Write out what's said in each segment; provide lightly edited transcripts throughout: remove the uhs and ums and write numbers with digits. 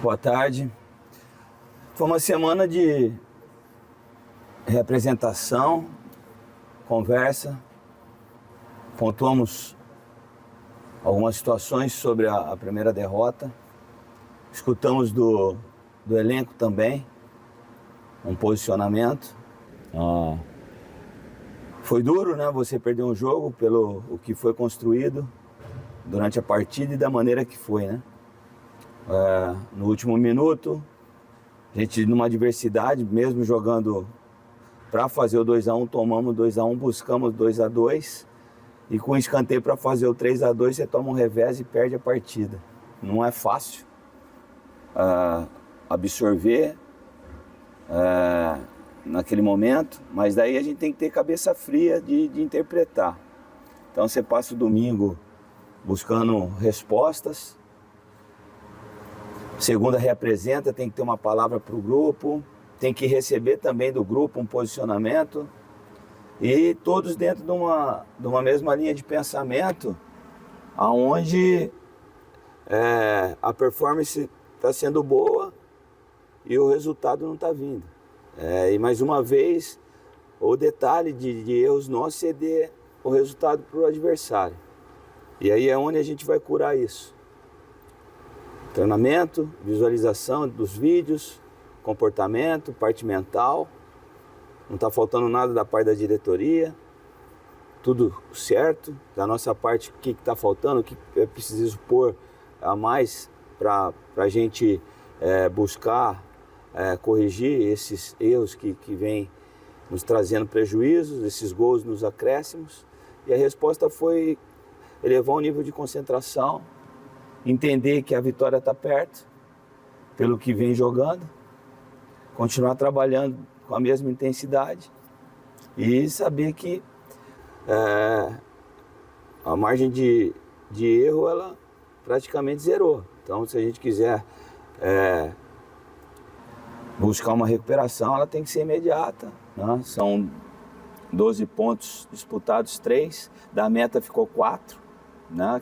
Boa tarde. Foi uma semana de representação, conversa, pontuamos algumas situações sobre a primeira derrota, escutamos do elenco também um posicionamento. Foi duro, né? Você perder um jogo pelo o que foi construído durante a partida e da maneira que foi, né? No último minuto, a gente numa adversidade, mesmo jogando para fazer o 2-1, tomamos 2-1, buscamos 2-2 e com escanteio para fazer o 3-2 você toma um revés e perde a partida. Não é fácil absorver naquele momento, mas daí a gente tem que ter cabeça fria de interpretar. Então você passa o domingo buscando respostas, segunda reapresenta, tem que ter uma palavra para o grupo, tem que receber também do grupo um posicionamento e todos dentro de uma mesma linha de pensamento, aonde a performance está sendo boa e o resultado não está vindo. E mais uma vez, o detalhe de erros nossos ceder o resultado para o adversário. E aí é onde a gente vai curar isso. Treinamento, visualização dos vídeos, comportamento, parte mental. Não está faltando nada da parte da diretoria. Tudo certo. Da nossa parte, o que está faltando, o que é preciso pôr a mais para a gente buscar corrigir esses erros que vêm nos trazendo prejuízos, esses gols nos acréscimos. E a resposta foi elevar o nível de concentração, entender que a vitória está perto, pelo que vem jogando, continuar trabalhando com a mesma intensidade e saber que a margem de erro ela praticamente zerou. Então, se a gente quiser buscar uma recuperação, ela tem que ser imediata, né? São 12 pontos disputados, 3, da meta ficou 4, né?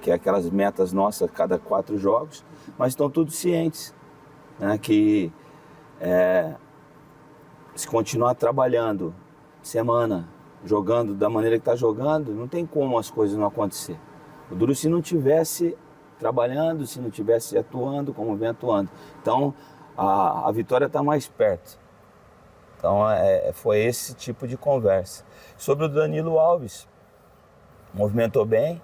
Que é aquelas metas nossas a cada 4 jogos, mas estão todos cientes, né? Que se continuar trabalhando semana, jogando da maneira que está jogando, não tem como as coisas não acontecer. O duro se não tivesse trabalhando, se não tivesse atuando como vem atuando. Então a vitória está mais perto. Então foi esse tipo de conversa. Sobre o Danilo Alves, movimentou bem,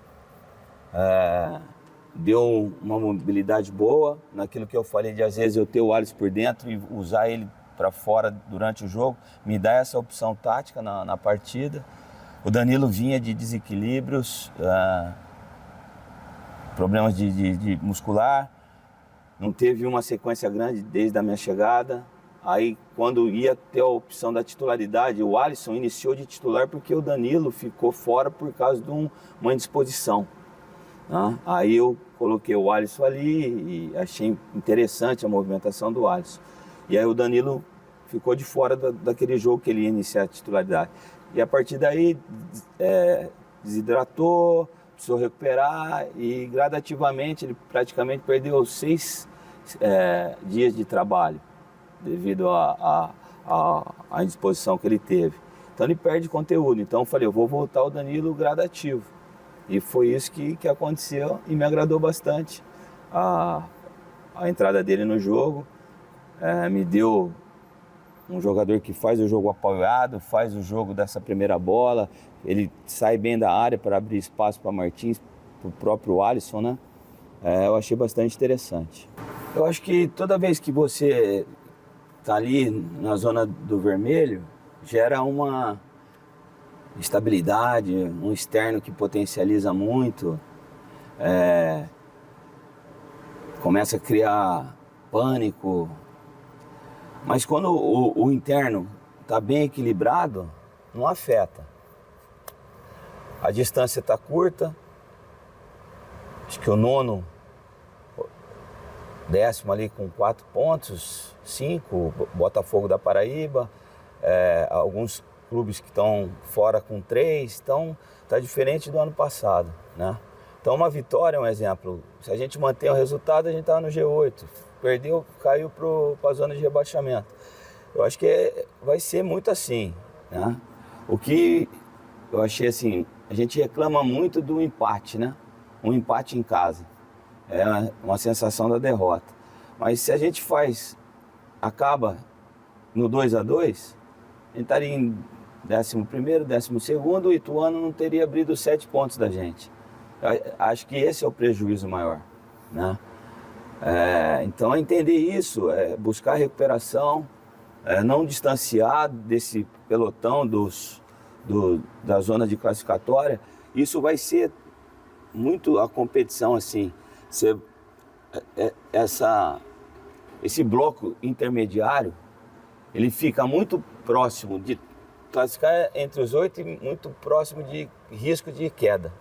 deu uma mobilidade boa, naquilo que eu falei de às vezes eu ter o Alisson por dentro e usar ele para fora durante o jogo, me dá essa opção tática na partida. O Danilo vinha de desequilíbrios, problemas de muscular, não teve uma sequência grande desde a minha chegada. Aí quando ia ter a opção da titularidade, o Alisson iniciou de titular porque o Danilo ficou fora por causa de uma indisposição. Aí eu coloquei o Alisson ali e achei interessante a movimentação do Alisson. E aí o Danilo ficou de fora daquele jogo que ele ia iniciar a titularidade. E a partir daí desidratou, precisou recuperar e gradativamente ele praticamente perdeu 6 dias de trabalho devido à indisposição que ele teve. Então ele perde conteúdo. Então eu falei, eu vou voltar o Danilo gradativo. E foi isso que aconteceu e me agradou bastante a entrada dele no jogo. Me deu um jogador que faz o jogo apoiado, faz o jogo dessa primeira bola, ele sai bem da área para abrir espaço para Martins, para o próprio Alisson, né? Eu achei bastante interessante. Eu acho que toda vez que você está ali na zona do vermelho, gera uma estabilidade, um externo que potencializa muito, começa a criar pânico. Mas quando o interno está bem equilibrado, não afeta. A distância está curta, acho que o 9º, 10º ali com 4 pontos, 5, Botafogo da Paraíba, alguns clubes que estão fora com 3, então está diferente do ano passado, né? Então uma vitória é um exemplo. Se a gente manter o resultado, a gente está no G8. perdeu, caiu para a zona de rebaixamento. Eu acho que vai ser muito assim, né? O que eu achei assim, a gente reclama muito do empate, né? Um empate em casa. É uma sensação da derrota. Mas se a gente acaba no 2-2, a gente estaria em 11º, 12º, o Ituano não teria abrido 7 pontos da gente. Acho que esse é o prejuízo maior, né? Então é entender isso, buscar recuperação, não distanciar desse pelotão da zona de classificatória. Isso vai ser muito a competição, assim, esse bloco intermediário, ele fica muito próximo de classificar entre os 8 e muito próximo de risco de queda.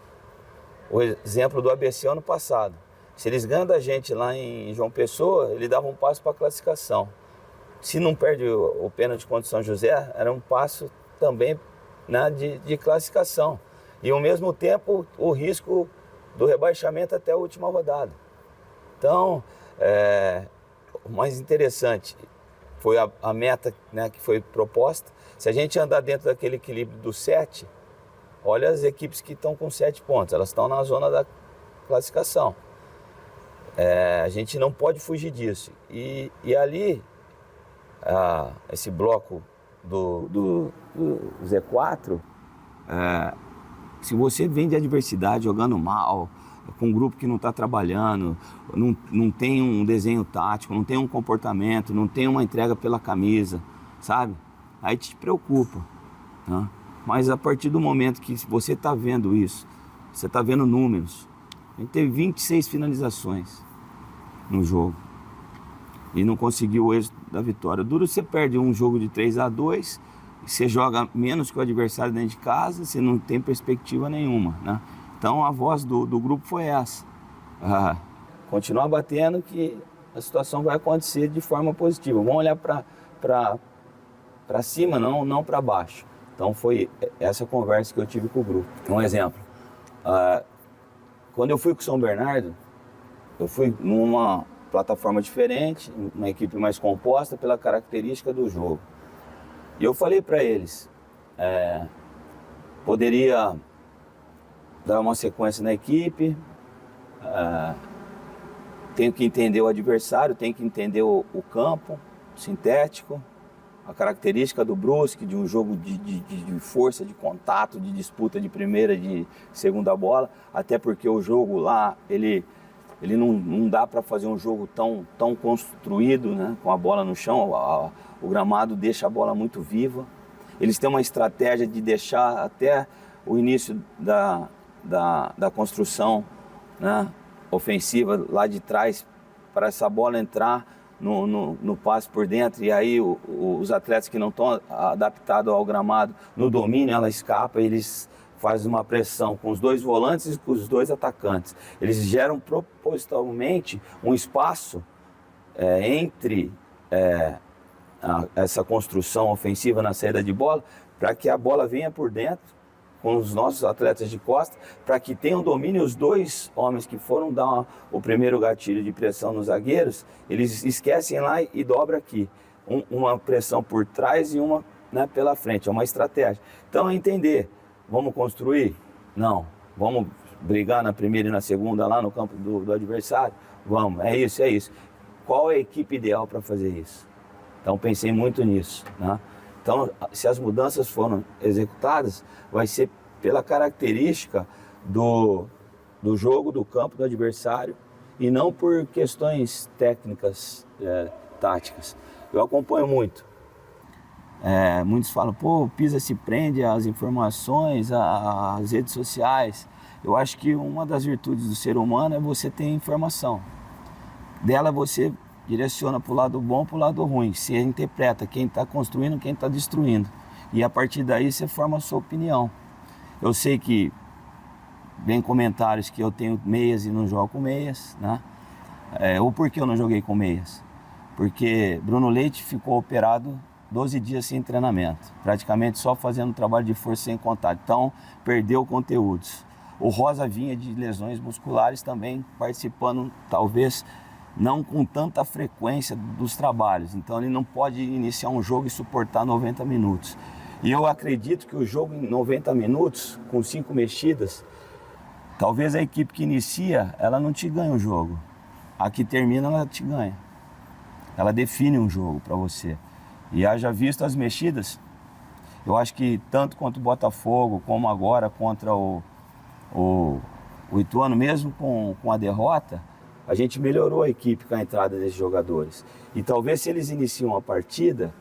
O exemplo do ABC ano passado. Se eles ganham da gente lá em João Pessoa, ele dava um passo para a classificação. Se não perde o pênalti contra o São José, era um passo também, né, de classificação. E ao mesmo tempo o risco do rebaixamento até a última rodada. Então, o mais interessante foi a meta, né, que foi proposta. Se a gente andar dentro daquele equilíbrio do 7, olha as equipes que estão com 7 pontos, elas estão na zona da classificação. A gente não pode fugir disso. E ali, esse bloco do Z4, se você vem de adversidade jogando mal, com um grupo que não está trabalhando, não tem um desenho tático, não tem um comportamento, não tem uma entrega pela camisa, sabe? Aí te preocupa, né? Mas a partir do momento que você está vendo isso, você está vendo números, a gente teve 26 finalizações no jogo e não conseguiu o êxito da vitória. Duro, você perde um jogo de 3-2, você joga menos que o adversário dentro de casa, você não tem perspectiva nenhuma, né? Então a voz do grupo foi essa: continuar batendo que a situação vai acontecer de forma positiva. Vamos olhar para cima, não para baixo. Então foi essa conversa que eu tive com o grupo. Um exemplo, quando eu fui com o São Bernardo, eu fui numa plataforma diferente, uma equipe mais composta pela característica do jogo. E eu falei para eles, poderia dar uma sequência na equipe, tenho que entender o adversário, tenho que entender o campo sintético, a característica do Brusque, de um jogo de força, de contato, de disputa de primeira, de segunda bola, até porque o jogo lá, ele não dá para fazer um jogo tão construído, né, com a bola no chão. O gramado deixa a bola muito viva. Eles têm uma estratégia de deixar até o início da construção, né, ofensiva lá de trás, para essa bola entrar no passe por dentro, e aí os atletas que não estão adaptados ao gramado, no domínio, ela escapa, eles fazem uma pressão com os 2 volantes e com os 2 atacantes. Eles geram propositalmente um espaço entre essa construção ofensiva na saída de bola, para que a bola venha por dentro com os nossos atletas de costa, para que tenham domínio. Os 2 homens que foram dar o primeiro gatilho de pressão nos zagueiros, eles esquecem lá e dobram aqui. Uma pressão por trás e uma, né, pela frente. É uma estratégia. Então é entender, vamos construir? Não. Vamos brigar na primeira e na segunda lá no campo do adversário? Vamos, é isso. Qual é a equipe ideal para fazer isso? Então pensei muito nisso, né? Então, se as mudanças foram executadas, vai ser pela característica do jogo, do campo, do adversário, e não por questões técnicas, táticas. Eu acompanho muito. Muitos falam, o Pisa se prende às informações, às redes sociais. Eu acho que uma das virtudes do ser humano é você ter informação. Dela você direciona para o lado bom, para o lado ruim. Você interpreta quem está construindo, quem está destruindo. E a partir daí você forma a sua opinião. Eu sei que vem comentários que eu tenho meias e não jogo com meias, né? Ou por que eu não joguei com meias? Porque Bruno Leite ficou operado 12 dias sem treinamento, praticamente só fazendo trabalho de força sem contato. Então, perdeu conteúdos. O Rosa vinha de lesões musculares também, participando talvez não com tanta frequência dos trabalhos. Então ele não pode iniciar um jogo e suportar 90 minutos. E eu acredito que o jogo em 90 minutos, com 5 mexidas, talvez a equipe que inicia, ela não te ganha o jogo. A que termina, ela te ganha. Ela define um jogo para você. E haja visto as mexidas, eu acho que tanto contra o Botafogo, como agora contra o Ituano, mesmo com a derrota, a gente melhorou a equipe com a entrada desses jogadores. E talvez se eles iniciam a partida,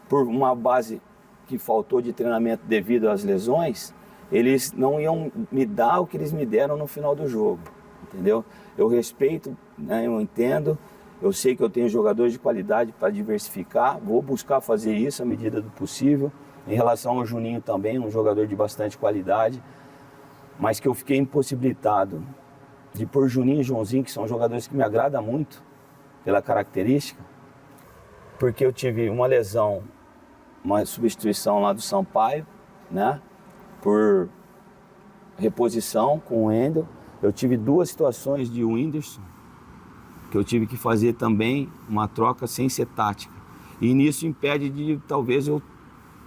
por uma base que faltou de treinamento devido às lesões, eles não iam me dar o que eles me deram no final do jogo, entendeu? Eu respeito, né, eu entendo, eu sei que eu tenho jogadores de qualidade para diversificar, vou buscar fazer isso à medida do possível. Em relação ao Juninho também, um jogador de bastante qualidade, mas que eu fiquei impossibilitado de pôr Juninho e Joãozinho, que são jogadores que me agradam muito pela característica, porque eu tive uma lesão, uma substituição lá do Sampaio, né, por reposição com o Wendel. Eu tive 2 situações de Whindersson, que eu tive que fazer também uma troca sem ser tática. E nisso impede de talvez eu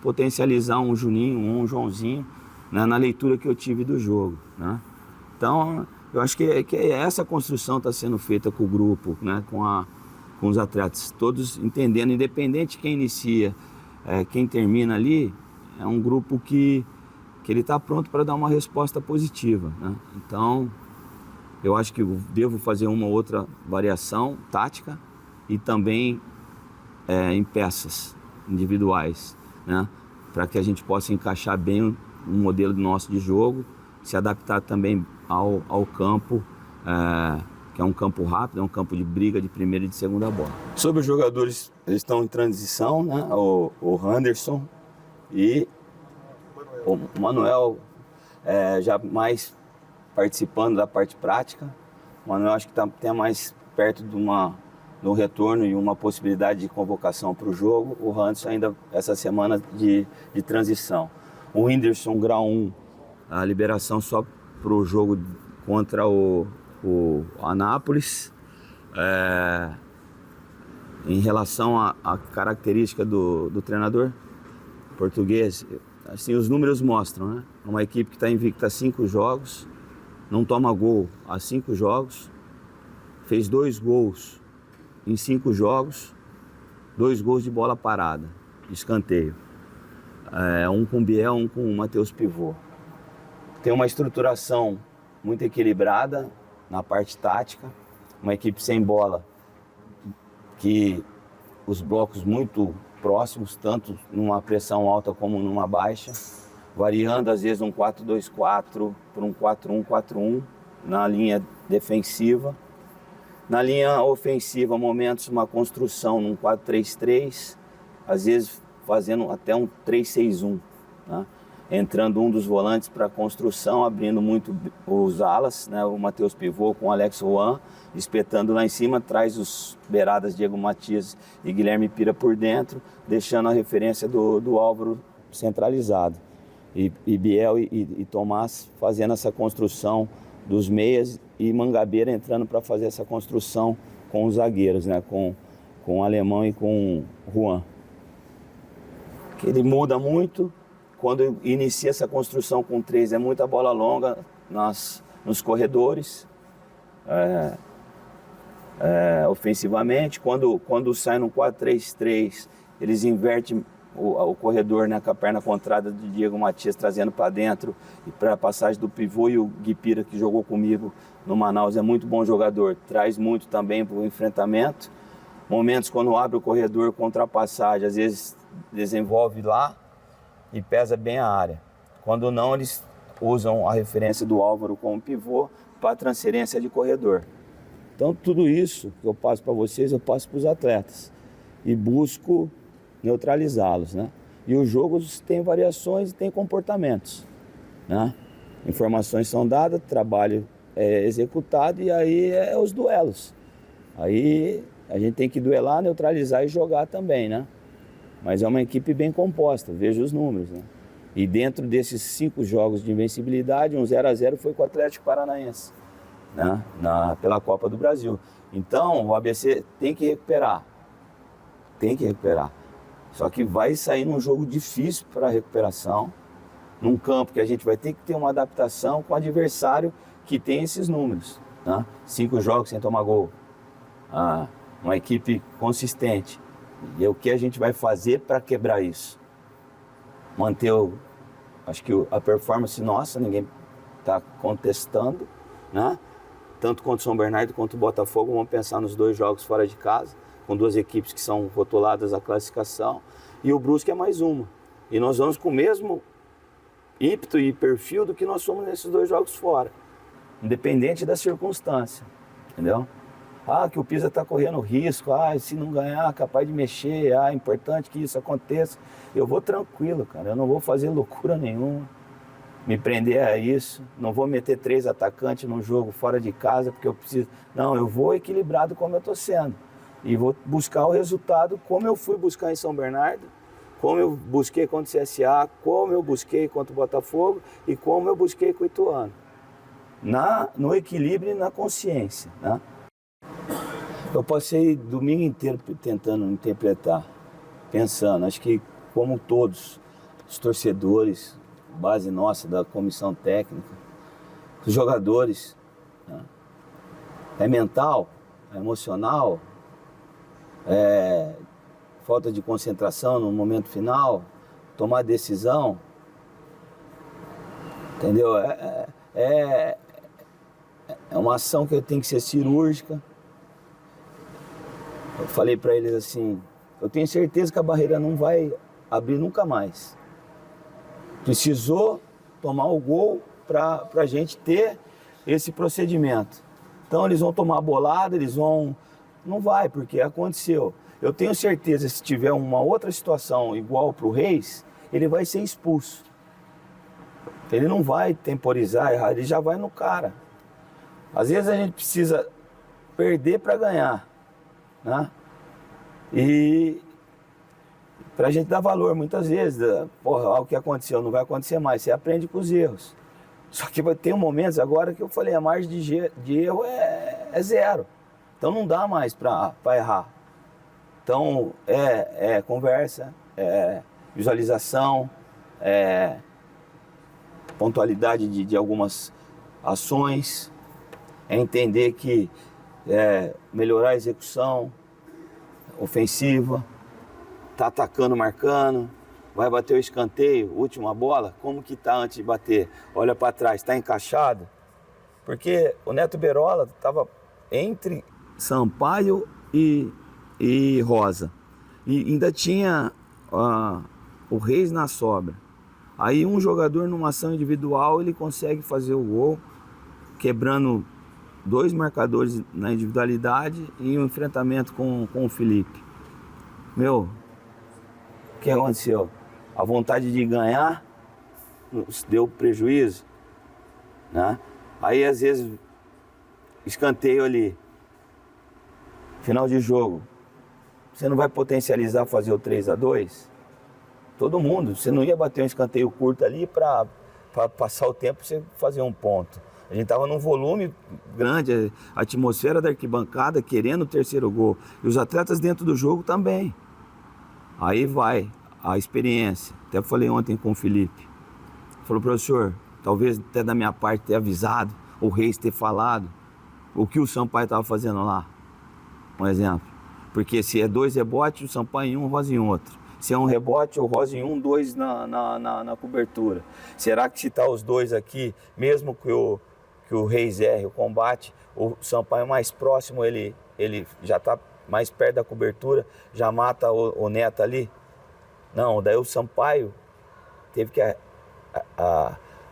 potencializar um Juninho, um Joãozinho, né, na leitura que eu tive do jogo, né? Então, eu acho que essa construção está sendo feita com o grupo, né, com os atletas, todos entendendo, independente de quem inicia, quem termina ali, é um grupo que ele está pronto para dar uma resposta positiva, né? Então, eu acho que eu devo fazer uma outra variação tática e também em peças individuais, né? Para que a gente possa encaixar bem um modelo nosso de jogo, se adaptar também ao campo, que é um campo rápido, é um campo de briga de primeira e de segunda bola. Sobre os jogadores, eles estão em transição, né? O Anderson e o Manuel já mais participando da parte prática. O Manuel acho que está até mais perto do retorno e uma possibilidade de convocação para o jogo. O Anderson ainda essa semana de transição. O Whindersson, grau 1, a liberação só para o jogo contra o Anápolis. Em relação à característica do treinador português, assim, os números mostram, né? Uma equipe que está invicta há 5 jogos, não toma gol há 5 jogos, fez 2 gols em 5 jogos, 2 gols de bola parada, de escanteio. Um com o Biel, um com o Matheus Pivô. Tem uma estruturação muito equilibrada na parte tática, uma equipe sem bola, que os blocos muito próximos, tanto numa pressão alta como numa baixa, variando às vezes um 4-2-4 por um 4-1-4-1 na linha defensiva. Na linha ofensiva, momentos uma construção num 4-3-3, às vezes fazendo até um 3-6-1, né? Entrando um dos volantes para a construção, abrindo muito os alas, né? O Matheus Pivô com o Alex Juan, espetando lá em cima, traz os beiradas Diego Matias e Guilherme Pira por dentro, deixando a referência do Álvaro centralizado. E Biel e Tomás fazendo essa construção dos meias e Mangabeira entrando para fazer essa construção com os zagueiros, né? Com o Alemão e com o Juan. Que ele muda muito. Quando inicia essa construção com 3, é muita bola longa nos corredores, ofensivamente. Quando sai no 4-3-3, eles invertem o corredor, né, com a perna contrária do Diego Matias, trazendo para dentro e para a passagem do pivô. E o Guipira, que jogou comigo no Manaus, é muito bom jogador, traz muito também para o enfrentamento. Momentos quando abre o corredor contra a passagem, às vezes desenvolve lá e pesa bem a área. Quando não, eles usam a referência do Álvaro como pivô para transferência de corredor. Então, tudo isso que eu passo para vocês, eu passo para os atletas e busco neutralizá-los, né? E os jogos têm variações e têm comportamentos, né? Informações são dadas, trabalho é executado e aí os duelos. Aí a gente tem que duelar, neutralizar e jogar também, né? Mas é uma equipe bem composta, veja os números, né? E dentro desses 5 jogos de invencibilidade, um 0-0 foi com o Atlético Paranaense, né? Pela Copa do Brasil. Então o ABC tem que recuperar. Tem que recuperar. Só que vai sair num jogo difícil para recuperação, num campo que a gente vai ter que ter uma adaptação com o adversário que tem esses números. Né? 5 jogos sem tomar gol. Uma equipe consistente. E é o que a gente vai fazer para quebrar isso? Manter acho que a performance nossa, ninguém está contestando, né? Tanto contra o São Bernardo quanto o Botafogo, vamos pensar nos 2 jogos fora de casa, com 2 equipes que são rotuladas à classificação, e o Brusque é mais uma. E nós vamos com o mesmo ímpeto e perfil do que nós somos nesses 2 jogos fora, independente da circunstância, entendeu? Que o Pisa está correndo risco, se não ganhar, capaz de mexer, é importante que isso aconteça. Eu vou tranquilo, cara, eu não vou fazer loucura nenhuma, me prender a isso, não vou meter 3 atacantes num jogo fora de casa, porque eu preciso... Não, eu vou equilibrado como eu estou sendo, e vou buscar o resultado como eu fui buscar em São Bernardo, como eu busquei contra o CSA, como eu busquei contra o Botafogo e como eu busquei com o Ituano. No equilíbrio e na consciência, né? Eu passei domingo inteiro tentando interpretar, pensando, acho que como todos os torcedores, base nossa da comissão técnica, os jogadores, né? É mental, é emocional, é falta de concentração no momento final, tomar decisão, entendeu? É uma ação que tem que ser cirúrgica. Eu falei para eles assim, eu tenho certeza que a barreira não vai abrir nunca mais. Precisou tomar o gol para a gente ter esse procedimento. Então eles vão tomar a bolada, não vai, porque aconteceu. Eu tenho certeza que se tiver uma outra situação igual para o Reis, ele vai ser expulso. Ele não vai temporizar, ele já vai no cara. Às vezes a gente precisa perder para ganhar, né? E pra gente dar valor, muitas vezes, o que aconteceu não vai acontecer mais, você aprende com os erros. Só que vai ter momentos agora que eu falei, a margem de erro é 0. Então não dá mais para errar. Então é conversa, é visualização, é pontualidade de algumas ações, é entender que melhorar a execução ofensiva, tá atacando, marcando, vai bater o escanteio, última bola, como que tá antes de bater? Olha para trás, tá encaixado? Porque o Neto Berola tava entre Sampaio e Rosa, e ainda tinha o Reis na sobra. Aí um jogador numa ação individual, ele consegue fazer o gol, quebrando 2 marcadores na individualidade e um enfrentamento com o Felipe. O que aconteceu? A vontade de ganhar deu prejuízo, né? Aí às vezes escanteio ali, final de jogo, você não vai potencializar fazer o 3-2? Todo mundo, você não ia bater um escanteio curto ali para passar o tempo e você fazer um ponto. A gente estava num volume grande, a atmosfera da arquibancada querendo o 3º gol. E os atletas dentro do jogo também. Aí vai a experiência. Até falei ontem com o Felipe. Falou, professor, talvez até da minha parte ter avisado, o Reis ter falado o que o Sampaio estava fazendo lá. Um exemplo. Porque se é 2 rebotes, o Sampaio em um, o Rosa em outro. Se é um rebote, o Rosa em um, 2 na cobertura. Será que se tá os 2 aqui, mesmo que o Reis erre o combate, o Sampaio mais próximo, ele já está mais perto da cobertura, já mata o Neto ali? Não, daí o Sampaio teve que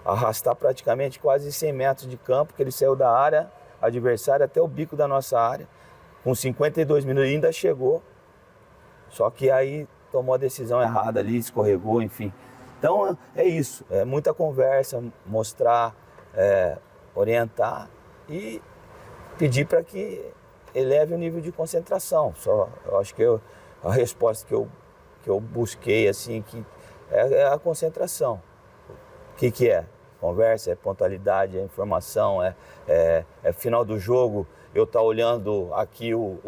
arrastar praticamente quase 100 metros de campo, que ele saiu da área adversária até o bico da nossa área, com 52 minutos, ainda chegou, só que aí tomou a decisão errada ali, escorregou, enfim. Então é isso, é muita conversa, mostrar, orientar e pedir para que eleve o nível de concentração. Eu acho que a resposta que eu busquei, assim, que é a concentração. O que é? Conversa, é pontualidade, é informação, é final do jogo, eu estar olhando aqui o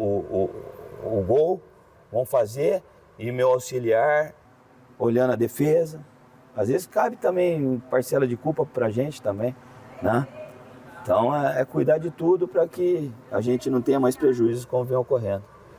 gol, vamos fazer, e meu auxiliar olhando a defesa. Às vezes cabe também parcela de culpa pra gente também, né? Então é cuidar de tudo para que a gente não tenha mais prejuízos como vem ocorrendo.